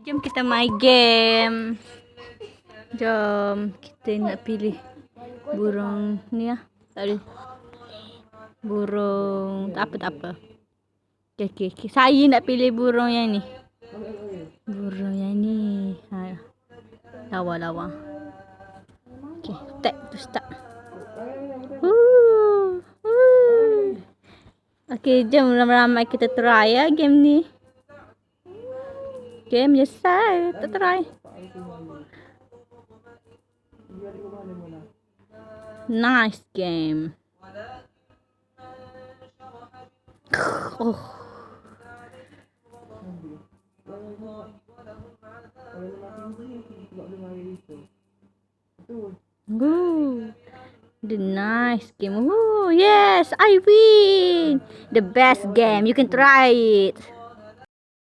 Jom kita main game. Jom kita nak pilih burung ni lah. Tadi burung tak apa. Okay. Saya nak pilih burung yang ni. Burung yang ni. Lawa. Okay, tap to start. Okay, jom ramai-ramai kita try ya game ni. Game je saya tak try. Nice game. Oh. Ooh. The nice game. Ooh, yes, I win. The best game. You can try it.